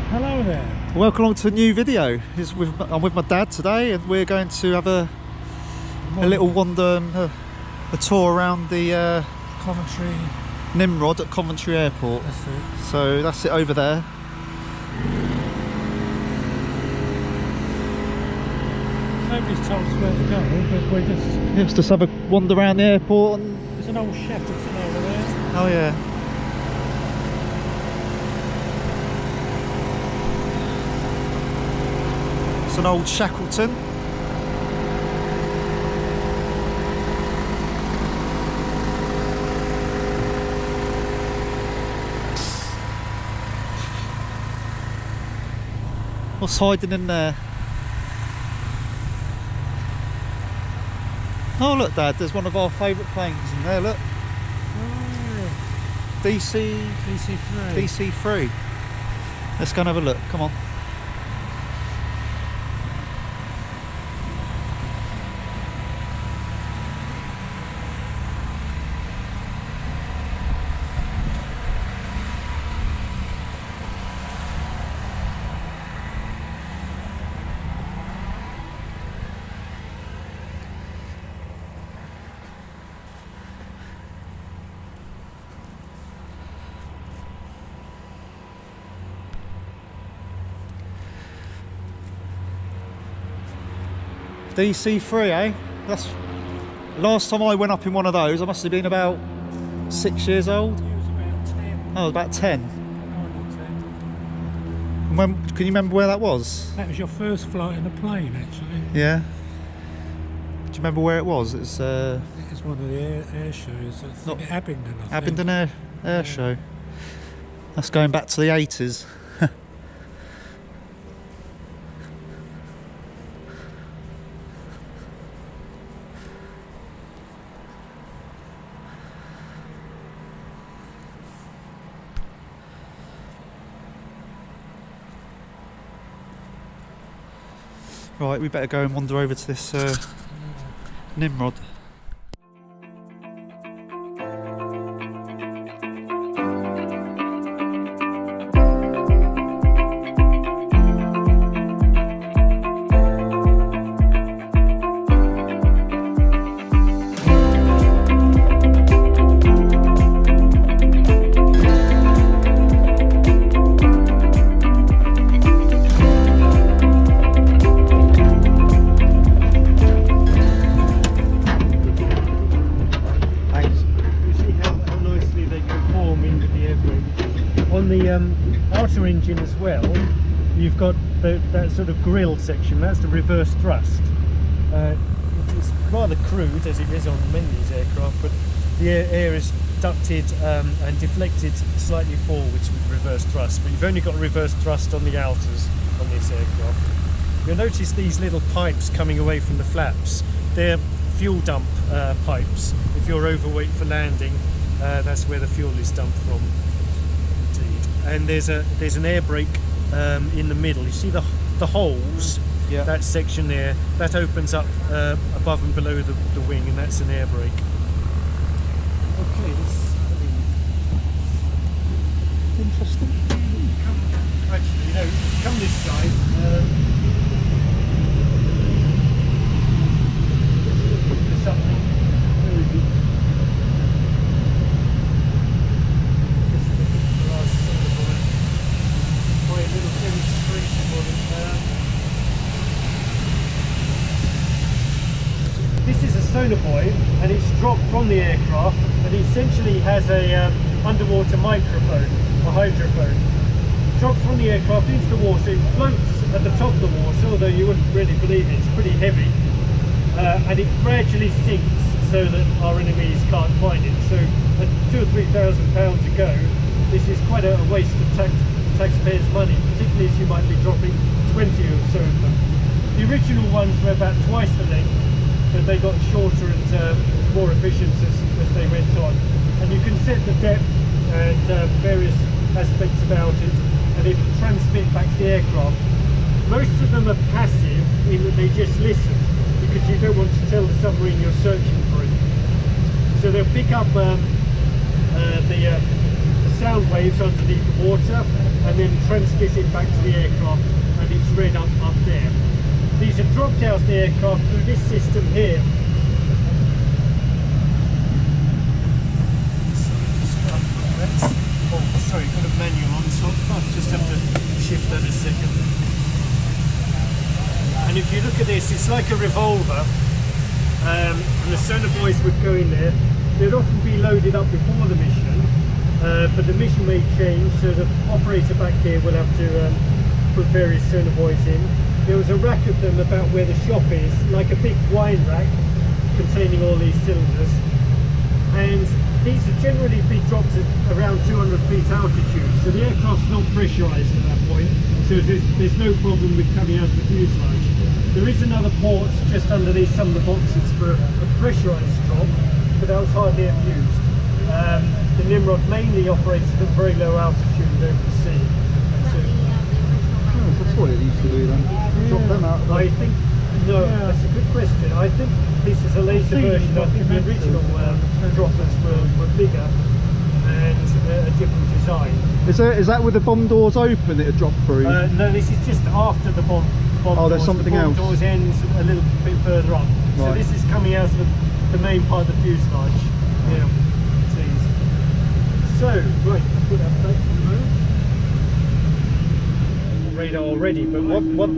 Hello there. Welcome along to a new video. I'm with my dad today, and we're going to have a little wander, a tour around the Coventry. Nimrod at Coventry Airport. That's it. So that's it over there. Nobody's told us where to go, but we're just... Let's just have a wander around the airport. And... There's an old Shackleton over there. Oh yeah. It's an old Shackleton. What's hiding in there? Oh look, Dad, there's one of our favourite planes in there, look. Oh, DC3. Let's go and have a look, come on. DC3, eh? That's last time I went up in one of those. I must have been about 6 years old. it was about 10. Oh, about 10. 9 or 10. And when, can you remember where that was? That was your first flight in a plane, actually. Yeah. Do you remember where it was? It's It was one of the air shows. Not- Abingdon, I think. Abingdon Air Show. That's going back to the 80s. Right, we better go and wander over to this Nimrod. Outer engine as well, you've got that sort of grille section. That's the reverse thrust. It's rather crude as it is on many of these aircraft, but the air is ducted and deflected slightly forwards with reverse thrust, but you've only got reverse thrust on the outers on this aircraft. You'll notice these little pipes coming away from the flaps. They're fuel dump pipes. If you're overweight for landing, that's where the fuel is dumped from. And there's an air brake in the middle. You see the holes, Yeah. that section there, that opens up above and below the wing, and that's an air brake. Okay, Interesting. Actually, come this side. There's something very good. This is a sonar buoy, and it's dropped from the aircraft, and it essentially has a underwater microphone or hydrophone. Dropped from the aircraft into the water. It floats at the top of the water, although you wouldn't really believe it. It's pretty heavy, and it gradually sinks so that our enemies can't find it. So at £2,000 or £3,000 a go, this is quite a waste of taxpayers' money, particularly as you might be dropping 20 or so of them. The original ones were about twice the length, but they got shorter and more efficient as they went on. And you can set the depth and various aspects about it, and it will transmit back to the aircraft. Most of them are passive in that they just listen, because you don't want to tell the submarine you're searching for it. So they'll pick up the sound wave waves underneath the water and then transmit it back to the aircraft, and it's read up there. These are dropped out of the aircraft through this system here. Oh, sorry, got a manual on, so I'll just have to shift that a second. And if you look at this, it's like a revolver, and the sonar buoys would go in there. They'd often be loaded up before the mission, but the mission may change, so the operator back here will have to put various sonar buoys in. There was a rack of them about where the shop is, like a big wine rack containing all these cylinders. And these would generally be dropped at around 200 feet altitude, so the aircraft's not pressurised at that point, so there's no problem with coming out of the fuselage. There is another port just underneath some of the boxes for a pressurised drop, but that was hardly ever used. The Nimrod mainly operates at a very low altitude over the sea. Oh, that's what it used to do then. Drop them out. I think, no, that's a good question. I think this is a later version. I think the original droppers were bigger and a different design. Is that with the bomb doors open that it dropped through? No, this is just after the bomb doors. There's something else. The bomb doors ends a little bit further up. Right. So this is coming out of the main part of the fuselage. Yeah. So, right, I'll put that back for a moment. Radar already, but what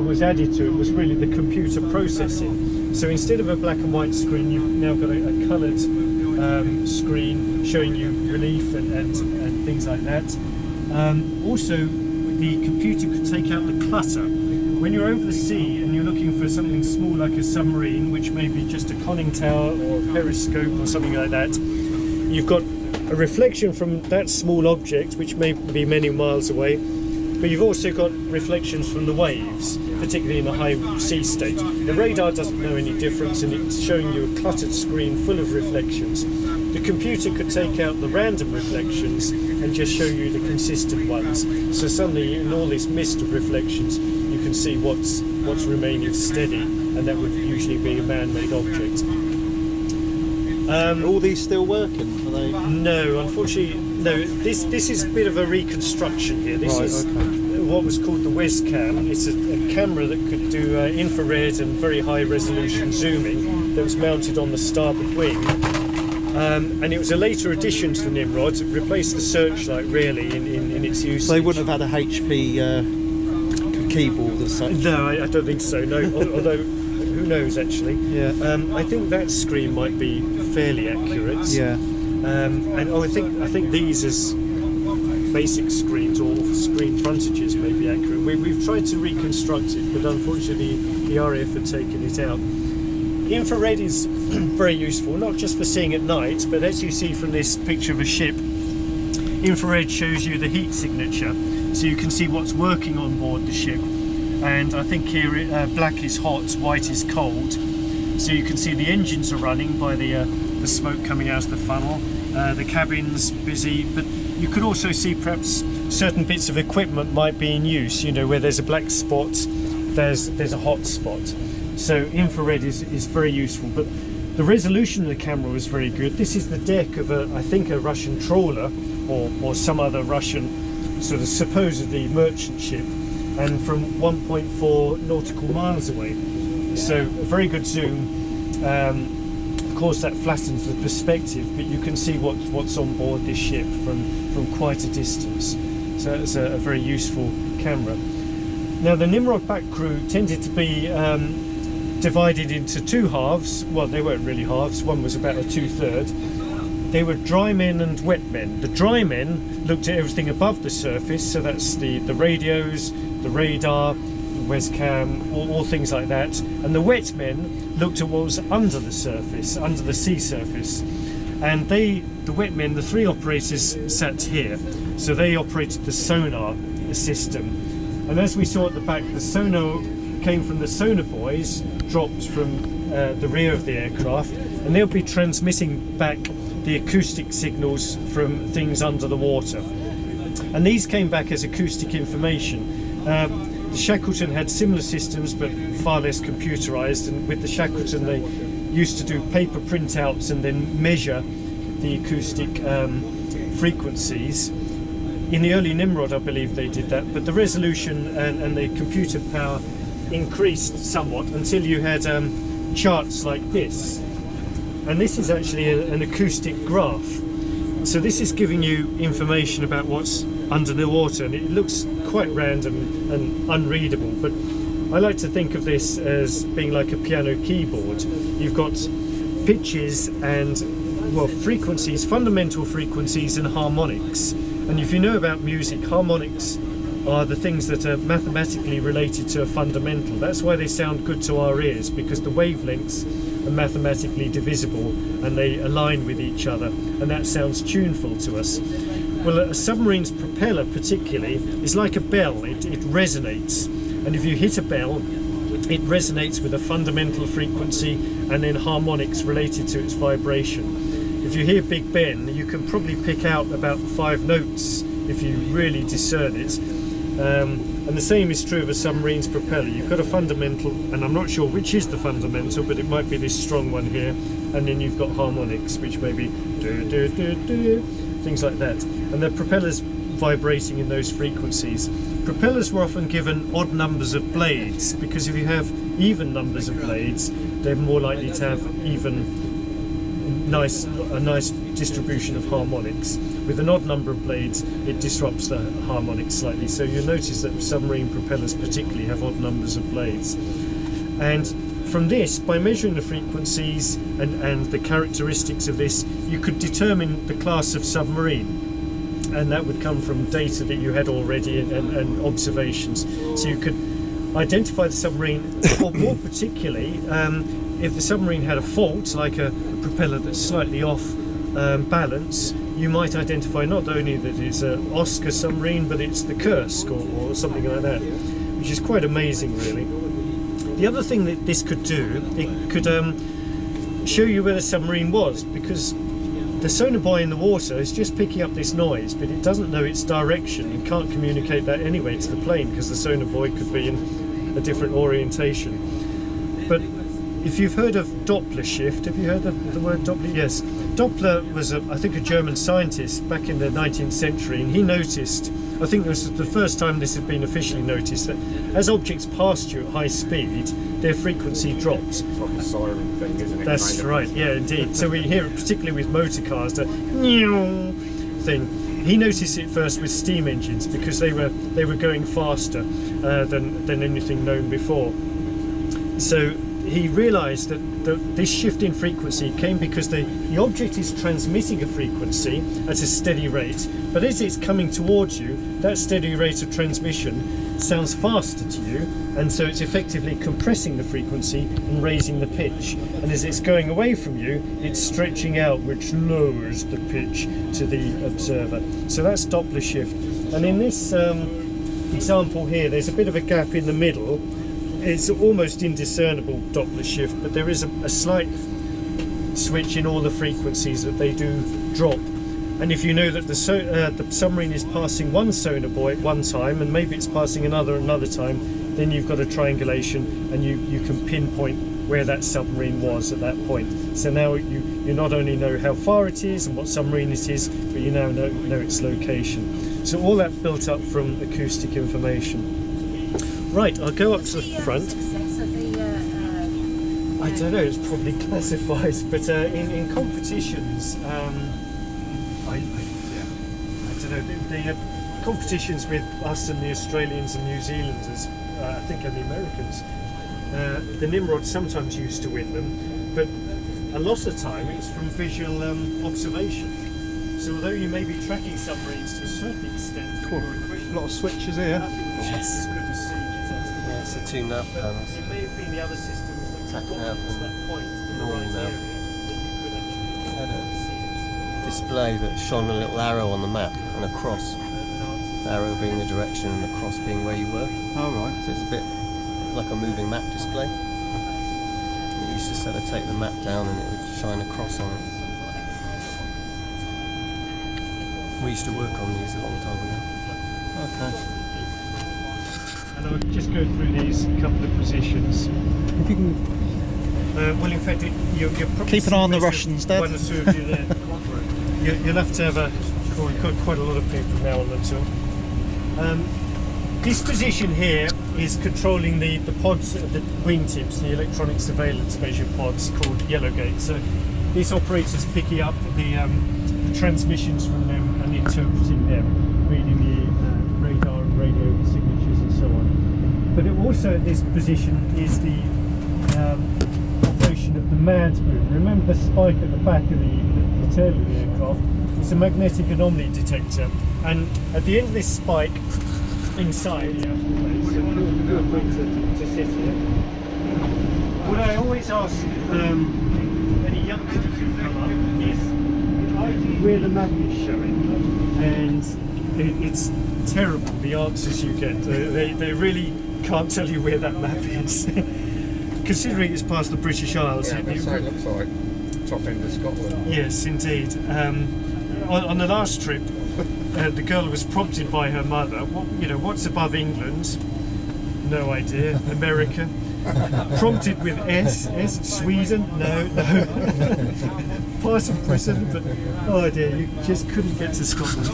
was added to it was really the computer processing. So instead of a black and white screen, you've now got a coloured screen showing you relief and things like that. Also, the computer could take out the clutter. When you're over the sea and you're looking for something small like a submarine, which may be just a conning tower or a periscope or something like that, you've got a reflection from that small object, which may be many miles away, but you've also got reflections from the waves, particularly in a high sea state. The radar doesn't know any difference, and it's showing you a cluttered screen full of reflections. The computer could take out the random reflections and just show you the consistent ones. So suddenly, in all this mist of reflections, you can see what's remaining steady, and that would usually be a man-made object. Are all these still working? Are they? No, unfortunately, no. This is a bit of a reconstruction here. This is what was called the Wescam. It's a camera that could do infrared and very high resolution zooming that was mounted on the starboard wing. And it was a later addition to the Nimrod. It replaced the searchlight really in its use. So they wouldn't have had a HP keyboard as such? No, I don't think so, no. Although, who knows actually. Yeah. I think that screen might be fairly accurate. Yeah. And I think these as basic screens or screen frontages may be accurate. We've tried to reconstruct it, but unfortunately the RAF had taken it out. Infrared is very useful, not just for seeing at night, but as you see from this picture of a ship, infrared shows you the heat signature, so you can see what's working on board the ship. And I think here black is hot, white is cold, so you can see the engines are running by the smoke coming out of the funnel, the cabin's busy, but you could also see perhaps certain bits of equipment might be in use, you know, where there's a black spot, there's a hot spot. So infrared is very useful, but the resolution of the camera was very good. This is the deck of I think a Russian trawler or some other Russian sort of supposedly merchant ship, and from 1.4 nautical miles away. So a very good zoom. Of course that flattens the perspective, but you can see what's on board this ship from quite a distance. So it's a very useful camera. Now the Nimrod back crew tended to be divided into two halves. Well, they weren't really halves, one was about a 2/3. They were dry men and wet men. The dry men looked at everything above the surface, so that's the radios, the radar, the Wescam, all things like that. And the wet men looked at what was under the surface, under the sea surface. And the wet men, the three operators sat here. So they operated the sonar system. And as we saw at the back, the sonar came from the sonar buoys, dropped from the rear of the aircraft, and they'll be transmitting back the acoustic signals from things under the water. And these came back as acoustic information. The Shackleton had similar systems, but far less computerized, and with the Shackleton they used to do paper printouts and then measure the acoustic frequencies. In the early Nimrod, I believe they did that, but the resolution and the computer power increased somewhat until you had charts like this. And this is actually an acoustic graph. So this is giving you information about what's under the water, and it looks quite random and unreadable, but I like to think of this as being like a piano keyboard. You've got pitches and, well, frequencies, fundamental frequencies and harmonics. And if you know about music, harmonics are the things that are mathematically related to a fundamental. That's why they sound good to our ears, because the wavelengths are mathematically divisible and they align with each other, and that sounds tuneful to us. Well, a submarine's propeller particularly is like a bell. It resonates, and if you hit a bell, it resonates with a fundamental frequency and then harmonics related to its vibration. If you hear Big Ben, you can probably pick out about 5 notes if you really discern it. And the same is true of a submarine's propeller. You've got a fundamental, and I'm not sure which is the fundamental, but it might be this strong one here, and then you've got harmonics, which may be do, do, do, do, things like that. And the propeller's vibrating in those frequencies. Propellers were often given odd numbers of blades, because if you have even numbers of blades, they're more likely to have a nice distribution of harmonics. With an odd number of blades, it disrupts the harmonics slightly. So you'll notice that submarine propellers particularly have odd numbers of blades. And from this, by measuring the frequencies and the characteristics of this, you could determine the class of submarine. And that would come from data that you had already and observations. So you could identify the submarine, or more particularly, if the submarine had a fault, like a propeller that's slightly off balance, you might identify not only that it's an Oscar submarine, but it's the Kursk or something like that, which is quite amazing, really. The other thing that this could do, it could show you where the submarine was, because the sonar buoy in the water is just picking up this noise, but it doesn't know its direction. It can't communicate that anyway to the plane, because the sonar buoy could be in a different orientation. But if you've heard of Doppler shift, have you heard of the word Doppler? Yes. Doppler was, I think, a German scientist back in the 19th century, and he noticed, I think it was the first time this had been officially noticed, that as objects passed you at high speed, their frequency dropped. It's like a siren thing, isn't it? That's right, yeah, indeed. So we hear it particularly with motor cars, the thing. He noticed it first with steam engines, because they were going faster than anything known before. So he realized that this shift in frequency came because the object is transmitting a frequency at a steady rate, but as it's coming towards you, that steady rate of transmission sounds faster to you, and so it's effectively compressing the frequency and raising the pitch. And as it's going away from you, it's stretching out, which lowers the pitch to the observer. So that's Doppler shift. And in this example here, there's a bit of a gap in the middle. It's almost indiscernible Doppler shift, but there is a slight switch in all the frequencies that they do drop. And if you know that the submarine is passing one sonar buoy at one time, and maybe it's passing another time, then you've got a triangulation, and you can pinpoint where that submarine was at that point. So now you not only know how far it is and what submarine it is, but you now know its location. So all that built up from acoustic information. Right, I'll go up to the front. I don't know, it's probably classified, but in competitions, I don't know, the competitions with us and the Australians and New Zealanders, I think, and the Americans, the Nimrod sometimes used to win them, but a lot of the time it's from visual observation. So although you may be tracking submarines to a certain extent, cool. A lot of switches here. Yes. It's the 2 nav panels. It may have been the other systems that got nav to that point in the normal right nav. area that you could actually Had see it. a display that shone a little arrow on the map and a cross. The arrow being the direction and the cross being where you were. Oh, right. So it's a bit like a moving map display. You used to sort of take the map down and it would shine a cross on it. We used to work on these a long time ago. Okay. And I'll just go through these couple of positions. If you can Well, in fact, you're probably keep an eye on the seeing Russians, Dad. one or two of you there. You'll have to have quite a lot of people now on the tour. This position here is controlling the pods, the wingtips, the electronic surveillance measure pods called Yellowgate. So this operator's picking up the transmissions from them and interpreting them, reading the radar and radio signatures and so on. But it also at this position is the operation of the MAD boom. Remember the spike at the back of the tail of the aircraft? It's a magnetic anomaly detector, and at the end of this spike inside, feel free to sit here. What I always ask any youngsters who come up is where the map is showing, and it's terrible the answers you get. They really can't tell you where that map is. Considering it's past the British Isles. Yeah, it looks like top end of Scotland. Yes, indeed. On the last trip, the girl was prompted by her mother. What's above England? No idea. America. Prompted with S. Sweden? No. Part of Britain, but oh dear, you just couldn't get to Scotland.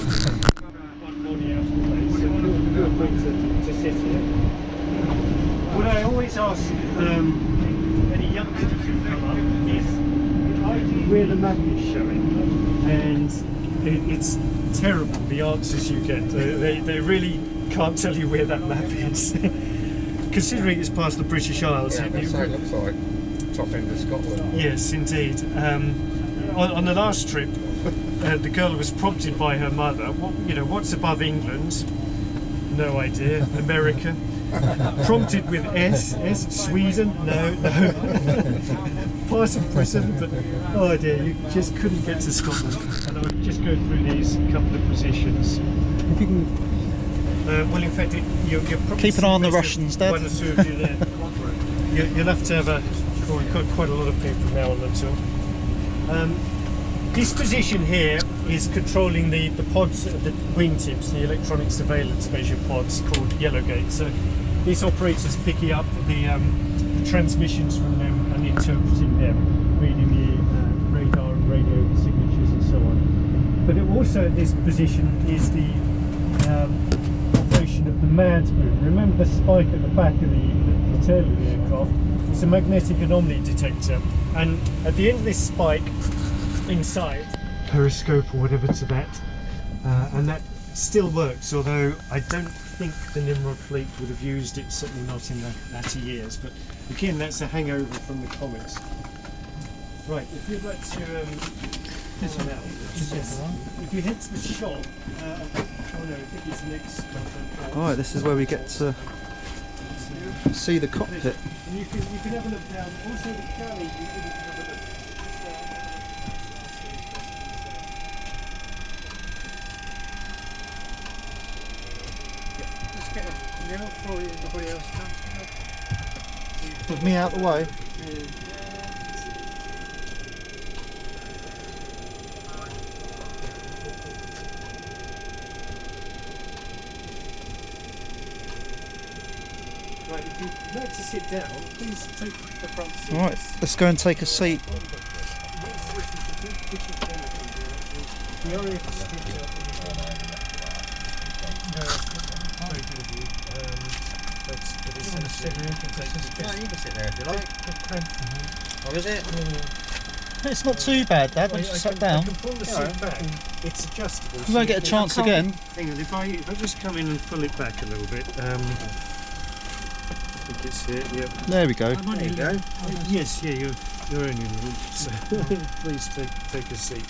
Feel free to sit here. What I always ask any youngsters who come up is where the map is showing, and it's terrible the answers you get. They really can't tell you where that map is. Considering it's past the British Isles. Yeah, it looks like top end of Scotland. Yes, indeed. On the last trip, the girl was prompted by her mother. What's above England? No idea. America. Prompted with S. Sweden? No. Part of Britain, but oh dear, you just couldn't get to Scotland. And I'll just go through these couple of positions. If you can well, in fact, you're probably keep an eye on the Russians, Dad. One or two of you there. You'll have to have quite a lot of people now on the tour. This position here is controlling the pods, the wingtips, the electronic surveillance measure pods called Yellowgate. So this operator's picking up the transmissions from them and interpreting them, reading the radar and radio signatures and so on. But it also at this position is the operation of the MAD boom. Remember the spike at the back of the tail of the aircraft? It's a magnetic anomaly detector, and at the end of this spike inside, periscope or whatever to that, and that still works, although I don't think the Nimrod fleet would have used it, certainly not in the latter years, but again that's a hangover from the comets. Right, if you'd like to this one out, yes. If you head to the shop, I think it's next. Alright, this is where we get to see the cockpit. And you can have a look down. Also the galley, you can have a look. Let's get a nail for you, everybody else can. With me out the way. Right, if you'd like to sit down, please take the front seat. Alright, let's go and take a seat. The RAF speaker. Very good of you. But it's on the center, you can take this bit. You can sit there if you like. What is it? It's not too bad, Dad. I just sat down. I can pull the seat back. It's adjustable. You won't get a chance again. Hang on, if I just come in and pull it back a little bit. I think it's here. Yep. There we go. There you go. Yes, yeah, you're only little, so please take a seat.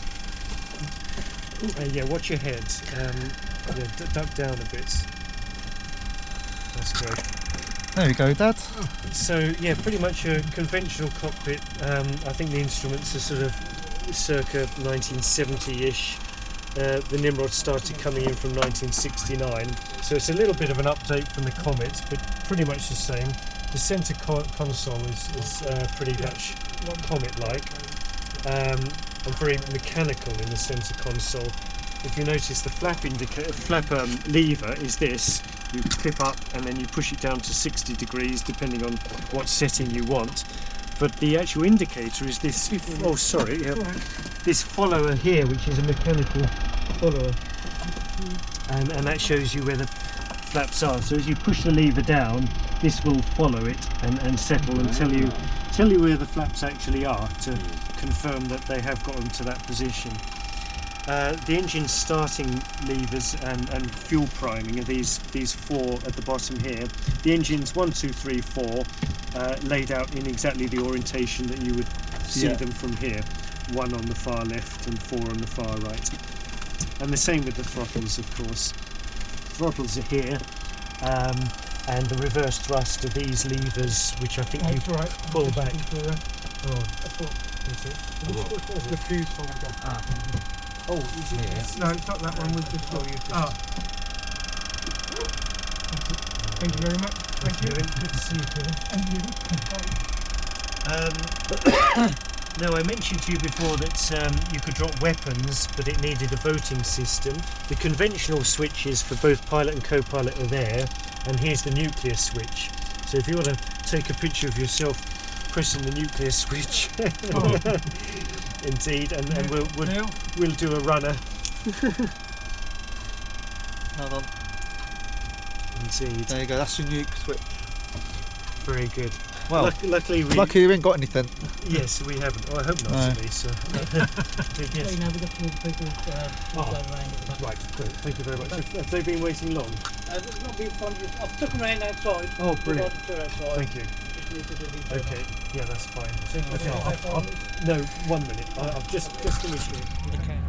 Yeah, watch your head. Yeah, duck down a bit. That's great. There we go, Dad. So yeah, pretty much a conventional cockpit. I think the instruments are sort of circa 1970-ish. The Nimrod started coming in from 1969, so it's a little bit of an update from the Comet, but pretty much the same. The centre console is pretty much Comet-like, and very mechanical in the centre console. If you notice, the flap lever is this. You clip up and then you push it down to 60 degrees depending on what setting you want. But the actual indicator is this, this follower here, which is a mechanical follower, and that shows you where the flaps are. So as you push the lever down, this will follow it and settle and tell you where the flaps actually are to confirm that they have gotten to that position. The engine starting levers and fuel priming are these four at the bottom here. The engine's 1, 2, 3, 4 laid out in exactly the orientation that you would see them from here. 1 on the far left and 4 on the far right. And the same with the throttles, of course. Throttles are here, and the reverse thrust are these levers, which I think you pull back. The fuse holder. Oh, is it? Yeah. No, it's not that one. We've just got you. Thank you very much. Thank you. Good to see you, Kevin. Now, I mentioned to you before that you could drop weapons, but it needed a voting system. The conventional switches for both pilot and co-pilot are there, and here's the nuclear switch. So if you want to take a picture of yourself pressing the nuclear switch, indeed, and we'll do a runner. Hold on. Indeed. There you go. That's your nuke switch. Very good. Well, luckily lucky you ain't got anything. Yes, we haven't. Oh, I hope not, No. at least. Yes. You know, we've got some people going around at the back. Right, great. Thank you very much. Have they been waiting long? It's not been fun. I've took them around outside. Oh, brilliant. We've got the tour outside. Thank you. Just need to do the tour. Okay, yeah, that's fine. So you Okay, want to no, 1 minute. I've just finished it. Okay.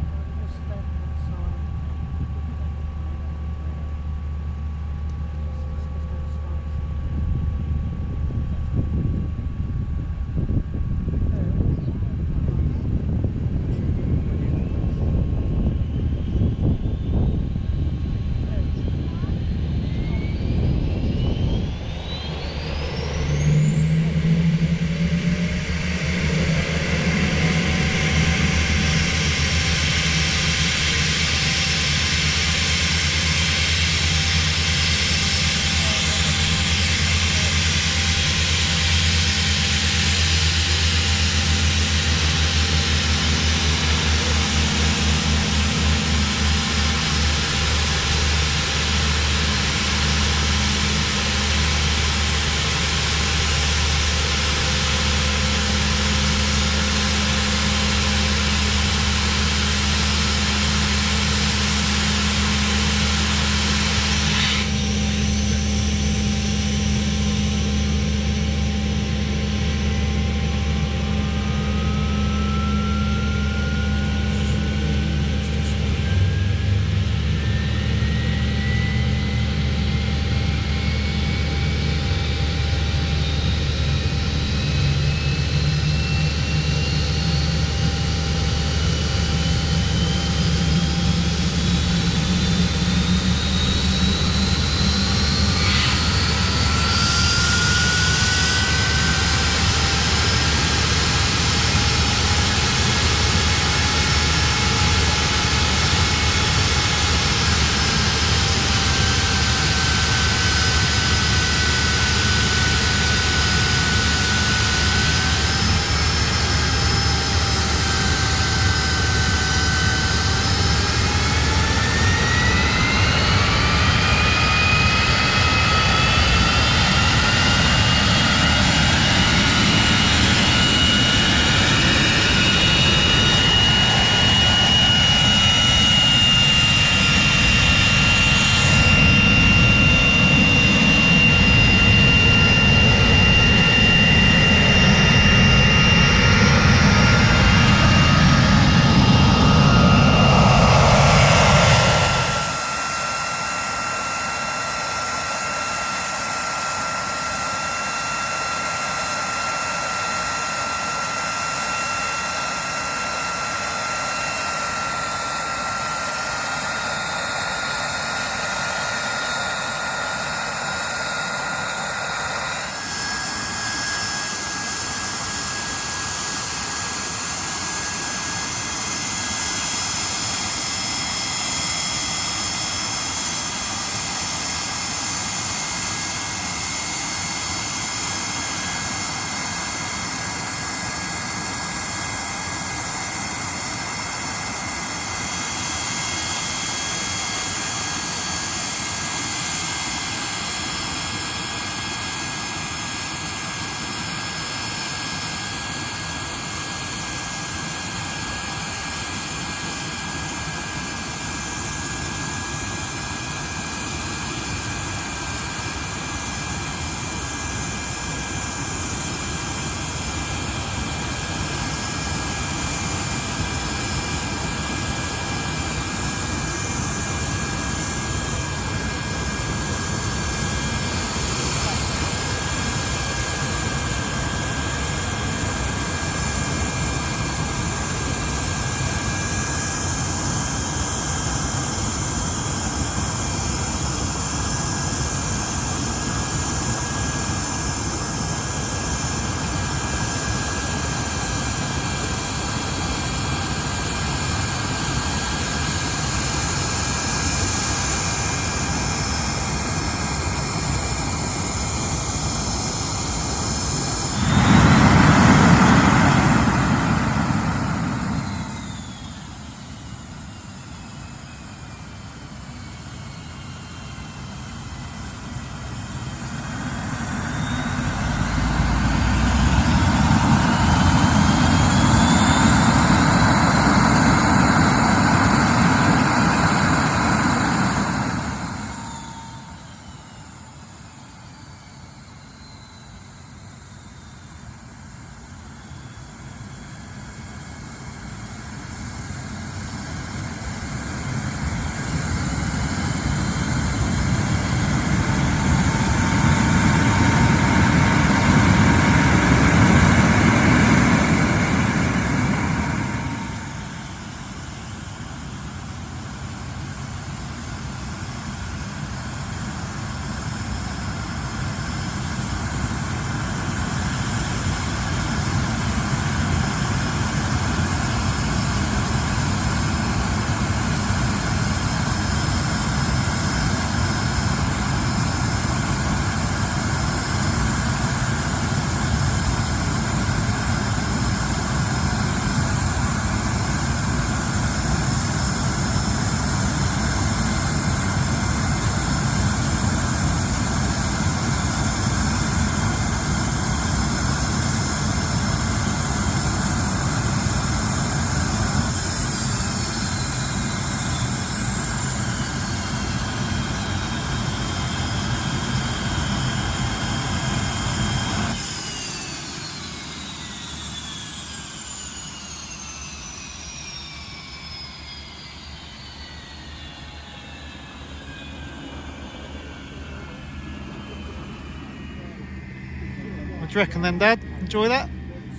What do you reckon then, Dad? Enjoy that?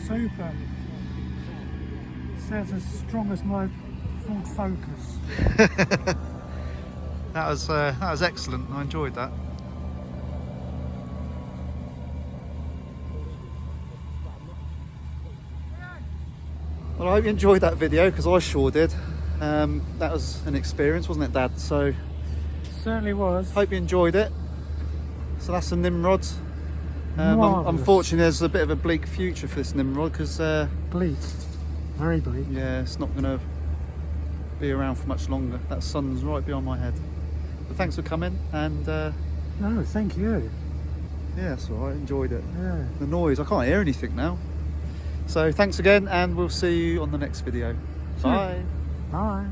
Super. Sounds as strong as my Ford Focus. That was excellent. I enjoyed that. Well, I hope you enjoyed that video because I sure did. That was an experience, wasn't it, Dad? So Certainly was. hope you enjoyed it. So that's the Nimrod. Marvellous. Unfortunately, there's a bit of a bleak future for this Nimrod because Bleak. Very bleak. yeah, it's not going to be around for much longer. That sun's right behind my head. But thanks for coming, and No, thank you. yeah, that's all right. Enjoyed it. Yeah. The noise, I can't hear anything now. So thanks again, and we'll see you on the next video. Bye. Bye.